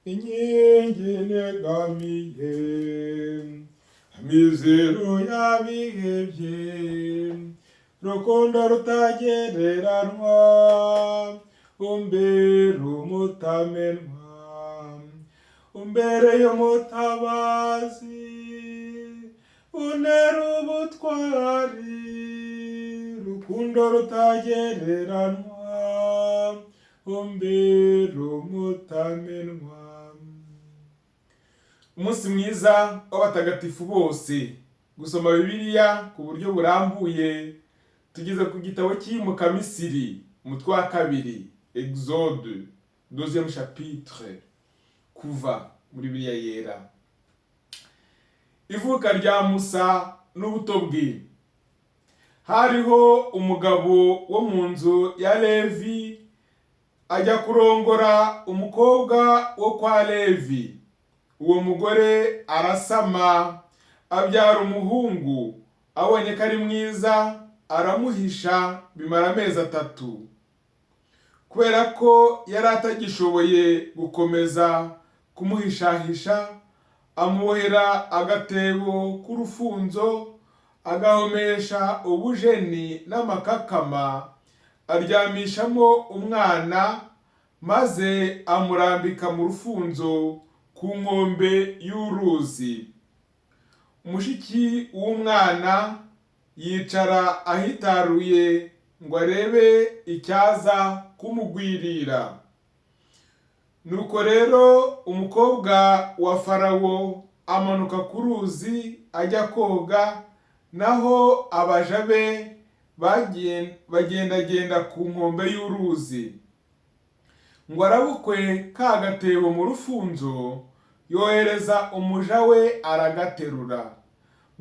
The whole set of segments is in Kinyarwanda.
inkingi negamiye, amizero yabihebye, rukundo rutagereranywa, umbere umutamenwa, umbereye umutabazi, unera ubutwari, rukundo rutagereranywa, umbere umutamenwa. Umunsi mwiza w'abatagatifu bose. Gusoma Bibiliya ku buryo burambuye, tugeze ku gitabo cy'Iyimukamisiri, umutwe wa 2, Exode, 2e chapitre, kuva muri Bibiliya yera. Ivuka rya Musa n'ubuto bwe. Hariho umugabo wo mu nzu ya Levi, ajya kurongora umukobwa wo kwa Levi. Uwo mugore arasama, abyara umuhungu. Abonye ko ari mwiza, aramuhisha bimara amezi 3. Kubera ko yari atagishoboye gukomeza kumuhishahisha, amubohera agatebo k'urufunzo, agahomesha ubujeni n'amakakama, aryamishamo umwana, maze amurambika mu rufunzo ku nkombe y'uruzi. Umushiki w'umwana yicara ahitaruye ngo arebe icyaza kumugwirira. Nuko rero umukobwa wa Farawo amanuka ku ruzi ajya koga, naho abaja be bagendagenda ku nkombe y'uruzi. Ngo arabukwe ka gatebo mu rufunzo, yohereza umuja we aragaterura,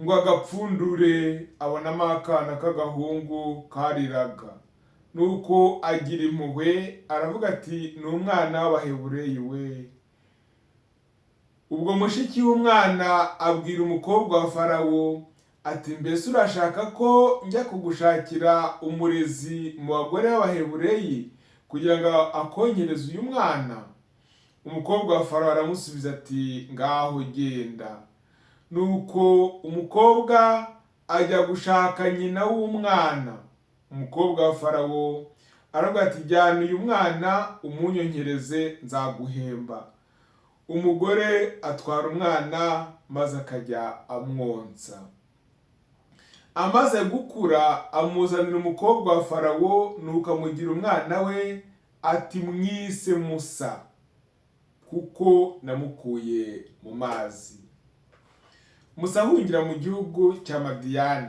ngo agapfundure, abonamo akana k'agahungu kariraga. Nuko agira impuhwe, aravuga ati ni umwana w'Abahebureyi we. Ubwo mushiki w'umwana abwira umukobwa wa Farawo ati, mbese urashaka ko njya kugushakira umurezi mu bagore b'Abahebureyi kugira ngo akonkereze uyu mwana? Umukobwa wa Farawo aramusubiza ati, ngaho genda. Nuko umukobwa ajya gushaka nyina w'umwana. Umukobwa wa Farawo aravuga ati, jyana uyu mwana umunyonkereze, nzaguhemba. Umugore atwara umwana, maze akajya amwonsa. Amaze gukura, amuzanira umukobwa wa Farawo, nuko amugira umwana we, ati mwise Musa, kuko namukuye mu mazi. Musa ahungira mu gihugu cya Madiyani.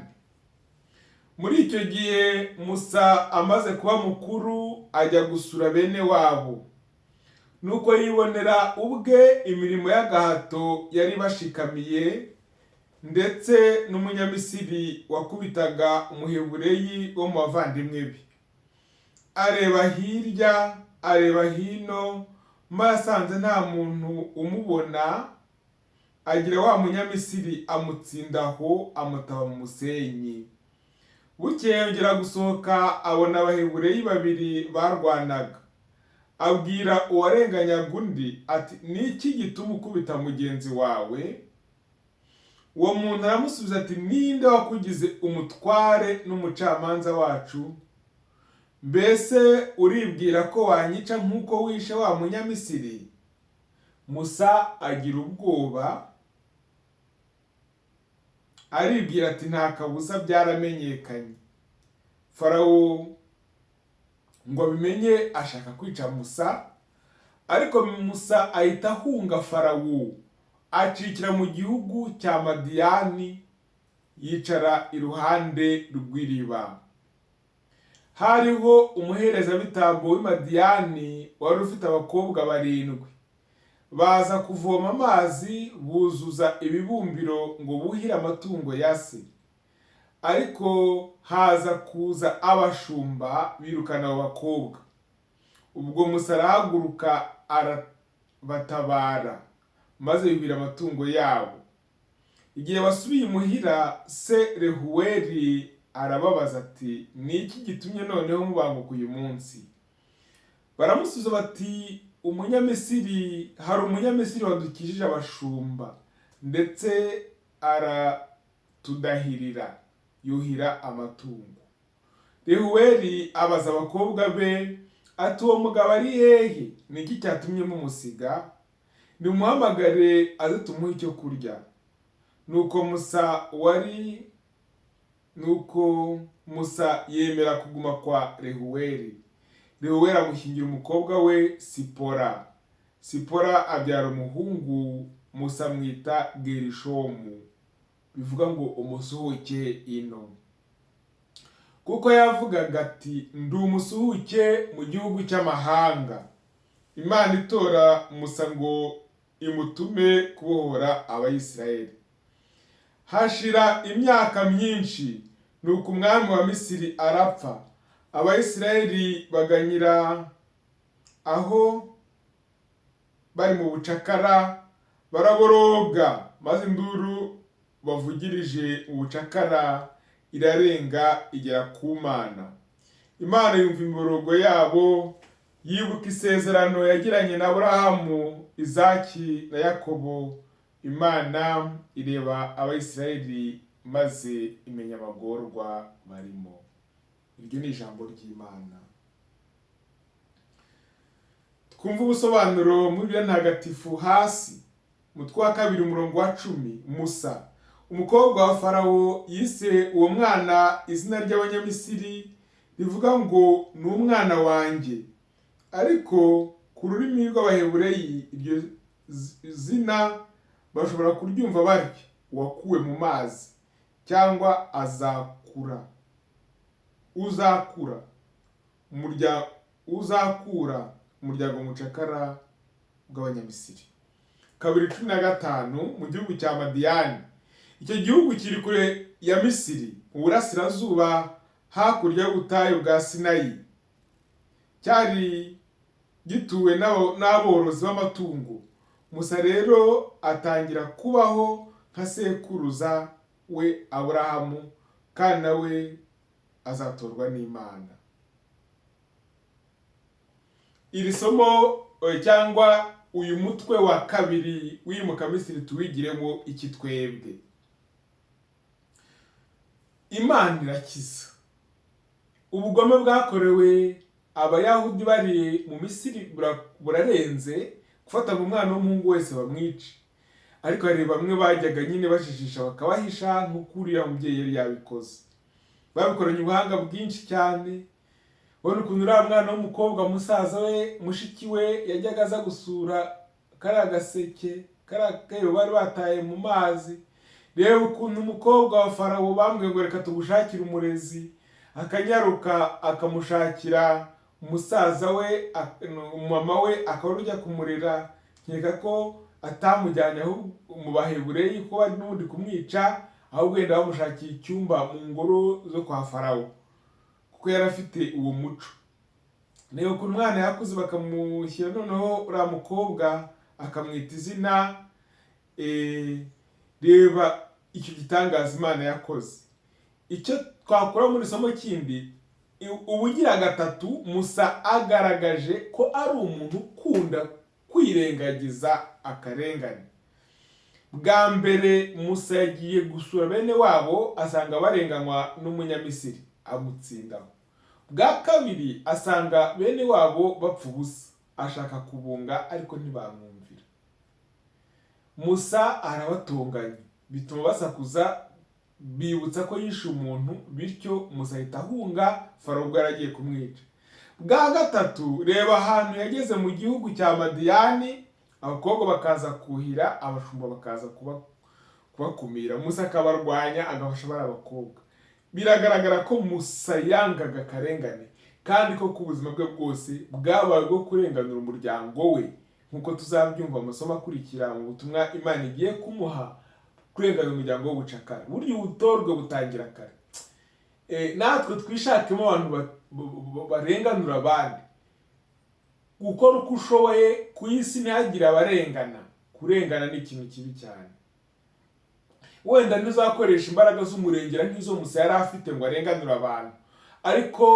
Muri icyo gihe Musa amaze kuba mukuru, ajya gusura bene wabo. Nuko yibonera ubwe imirimo y'agahato yari bashikamiye, ndetse n'umunyamisiri wakubitaga umuhebureyi wo mu bavandimwe be. Areba hirya, areba hino, maze asanze nta muntu umubona, agira wa munyamisiri amutsindaho, amutaba mu musenyi. Bukeye yongera gusohoka, abona Abahebureyi 2 barwanaga. Abwira uwarenganyaga undi ati, niki gituma ukubita mugenzi wawe? Uwo muntu aramusubiza ati, ninde wakugize umutware n'umucamanza wacu? Mbese uribwira ko wanyica nk'uko wishe wa munyamisiri? Musa agira ubwoba, aribwira ati nta kabuza byaramenyekanye. Farawo ngo abimenye, ashaka kwica Musa, ariko Musa ahita ahunga Farawo, acikira mu gihugu cya Madiyani, yicara iruhande rw'iriba. Hariho umuherezabitambo w'i Madiyani wari ufite abakobwa 7. Baza kuvoma amazi, buzuza ibibumbiro ngo buhire amatungo ya se. Ariko haza kuza abashumba birukana abo bakobwa. Ubwo Musa arahaguruka arabatabara, maze bibira amatungo yabo. Igihe basubiye imuhira, se Rehuweli arababaza ati, niki gitumye noneho mubanguka uyu munsi? Baramusubiza bati, hari umunyamisiri wadukijije abashumba ndetse aratudahirira yuhira amatungo. Reuweli abaza abakobwa be ati uwo mugabo ari hehe? Niki cyatumye mumusiga? Nimuhamagare aze tumuhe icyo kurya. Nuko Musa yemera kuguma kwa Reuweli. Reuweli amushyingira umukobwa we Sipora. Sipora abyara umuhungu, Musa amwita Gerishomu, bivuga ngo umusuhuke ino, kuko yavugaga ati ndi umusuhuke mu gihugu cy'amahanga. Imana itora Musa ngo imutume kubohora Abayisiraheli. Hashira imyaka myinshi, nuko umwami wa Misiri arapfa. Abayisiraheli baganyira aho bari mu bucakara, baraboroga, maze induru bavugirije ubucakara irarenga igera ku Mana. Imana yumva imiborogo yabo, yibuka isezerano yagiranye na Aburahamu, Izaki na Yakobo. Imana ireba Abayisiraheli maze imenya amagorwa barimo. Iryo ni ijambo ry'Imana. Twumva ubusobanuro muri Bibiliya ntagatifu hasi. Umutwe wa 2 umurongo wa 10. Musa, umukobwa wa Farawo, yise uwo mwana izina ry'Abanyamisiri rivuga ngo ni umwana wanjye. Ariko ku rurimi rw'Abahebureyi iryo zina bashobora kuryumva batyo: uwakuwe mu mazi, cyangwa azakura, uzakura umuryango mucakara bw'Abanyamisiri. 2:15 mu gihugu cya Madiyani. Icyo gihugu kiri kure ya Misiri mu burasirazuba hakurya y'ubutayu bwa Sinayi. Cyari gituwe n'aborozi b'amatungo. Musa rero atangira kubaho nka sekuruza we Aburahamu, kandi nawe azatorwa n'Imana. Iri somo cyangwa uyu mutwe wa 2 w'Iyimukamisiri tuwigiremo iki twebwe. Imana irakiza. Ubugome bwakorewe Abayahudi bari mu Misiri burarenze gufata mu mwana w'umuhungu wese bamwice. Ariko hari bamwe bajyaga nyine bajijisha bakabahisha nk'ukuriya mubyeyi yari yabikoze. Babikoranye ubuhanga bwinshi cyane. Ubona ukuntu uriya mwana w'umukobwa musaza we, mushiki we, yajyaga aza gusura kariya gaseke, kariya kero bari bataye mu mazi. Reba ukuntu umukobwa wa Farawo bambwiye ngo reka tugushakire umurezi, akanyaruka akamushakira umusaza we, mama we akaba ujya kumurera. Nkeka ko atamujyanye aho mu Bahebureyi ko bari n'ubundi kumwica, ahubwo wenda bamushakiye icyumba mu ngoro zo kwa Farawo, kuko yari afite uwo muco. Reba ukuntu umwana yakuze bakamushyira noneho uriya mukobwa akamwita izina. Reba icyo gitangaza Imana yakoze. Icyo twakora muri somo kindi, ubugira gatatu Musa agaragaje ko ari umuntu ukunda kwirengagiza akarengane. Bwa mbere Musa yagiye gusura bene wabo, asanga barenganywa n'umunyamisiri, amutsindaho. Bwa kabiri asanga bene wabo bapfa ubusa, ashaka kubunga ariko ntibamwumvira. Musa arabatonganya, bituma basakuza, bibutsa ko yishe umuntu, bityo Musa ahita ahunga. Farawo ubwo yaragiye kumwica. Bwa gatatu reba ahantu yageze mu gihugu cya Madiyani, abakobwa bakaza kuhira, abashumba bakaza kubakumira. Musa akabarwanya, agafasha bari abakobwa. Biragaragara ko Musa yangaga akarengane, kandi ko ku buzima bwe bwose bwabaye bwo kurenganura umuryango we, nk'uko tuzabyumva mu masomo akurikira mu butumwa Imana igiye kumuha, kurenganura umuryango w'ubucakara. Burya ubutorwe butangira kare. Natwe twishakemo abantu barenganura abandi. Gukora uko ushoboye ku isi ntihagire abarengana. Kurengana ni ikintu kibi cyane. Wenda ntuzakoresha imbaraga z'umurengera nk'izo Musa yari afite ngo arenganure abantu, ariko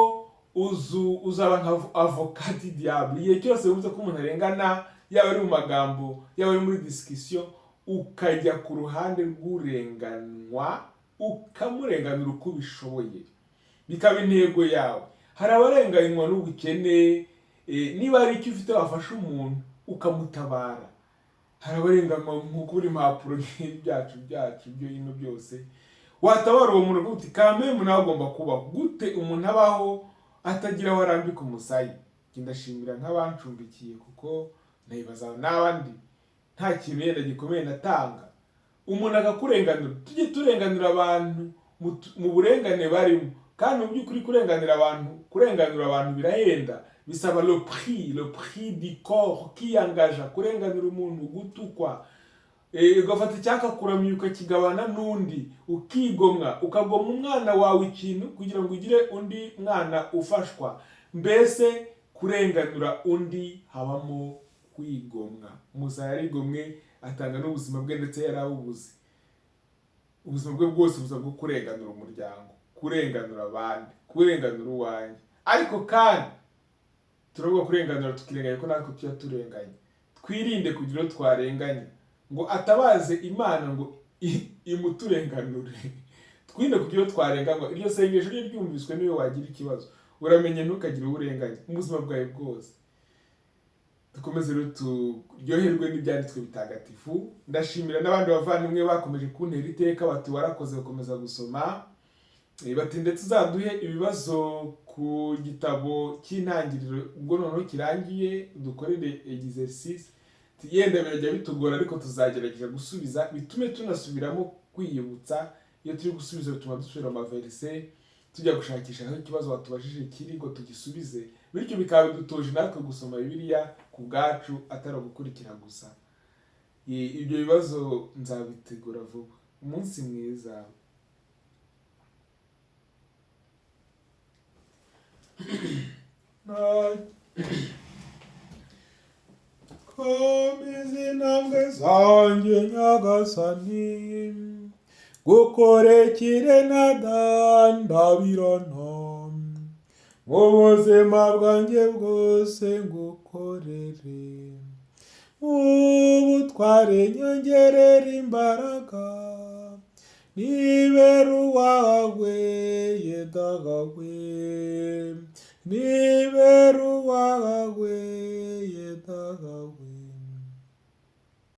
uzaba nka avocat du diable. Igihe cyose wumva ko umuntu arengana, yaba ari mu magambo, yaba ari muri discussion, ukajya ku ruhande rw'urenganwa ukamurenganura uko ubishoboye, bikaba intego yawe. Hari abarenganywa n'ubukene, niba hari icyo ufite wafasha umuntu ukamutabara. Hari abarenganywa nk'uko uri impapuro byacu ibyo hino byose, watabara uwo muntu uti kameme nawe agomba kubaho. Gute umuntu abaho atagira aho arambika umusaya? Ndashimira nk'abancumbikiye kuko nayibaza n'abandi nta kintu yenda gikomeye natanga. Umuntu akakurenganura, tujye turenganura abantu mu burengane barimo, kandi mu by'ukuri kurenganura abantu birahenda, bisaba le prix du corps kiyangage. Kurenganura umuntu gutukwa, ugafata icyakakuramye ukakigabana n'undi, ukigomwa, ukagomwa umwana wawe ikintu kugira ngo ugire undi mwana ufashwa. Mbese kurenganura undi habamo kwigomwa. Musa yarigomwe atanga n'ubuzima bwe, ndetse yarabubuze. Ubuzima bwe bwose buza bwo kurenganura umuryango, kurenganura abandi, kurenganura uwanjye. Ariko kandi turabwo kurenganura tukirenganya ko natwe tuya turenganya. Twirinde kugira uwo twarenganya ngo atabaze Imana ngo imuturenganure. Twirinde kugira uwo twarenganywa. Iryo sengesho ryo ryumviswe niyo wagira ikibazo, uramenye ntukagire uburenganya mu buzima bwawe bwose. Dukomeze rero turyoherwe n'ibyanditswe bitagatifu. Ndashimira n'abandi bavandimwe bakomeje kuntera iteka bati warakoze gukomeza gusoma, bati ndetse uzaduhe ibibazo ku gitabo cy'intangiriro ubwo noneho kirangiye dukorere exercice. Yenda birajya bitugora ariko tuzagerageza gusubiza, bitume tunasubiramo kwiyibutsa. Iyo turi gusubiza bituma dusubira amaverse, tujya gushakisha aho ikibazo watubajije kiri ngo tugisubize, bityo bikaba bidutoje natwe gusoma Bibiliya ku bwacu atari gukurikira gusa. Ibyo bibazo nzabitegura vuba. Umunsi mwiza. Komeza intambwe zanjye Nyagasani, gukorekire ndandabirana, mu buzima bwanjye bwose ngukorere, ubutware nyongerera imbaraga, nibera uwawe yedagawe, nibera uwawe yedagawe.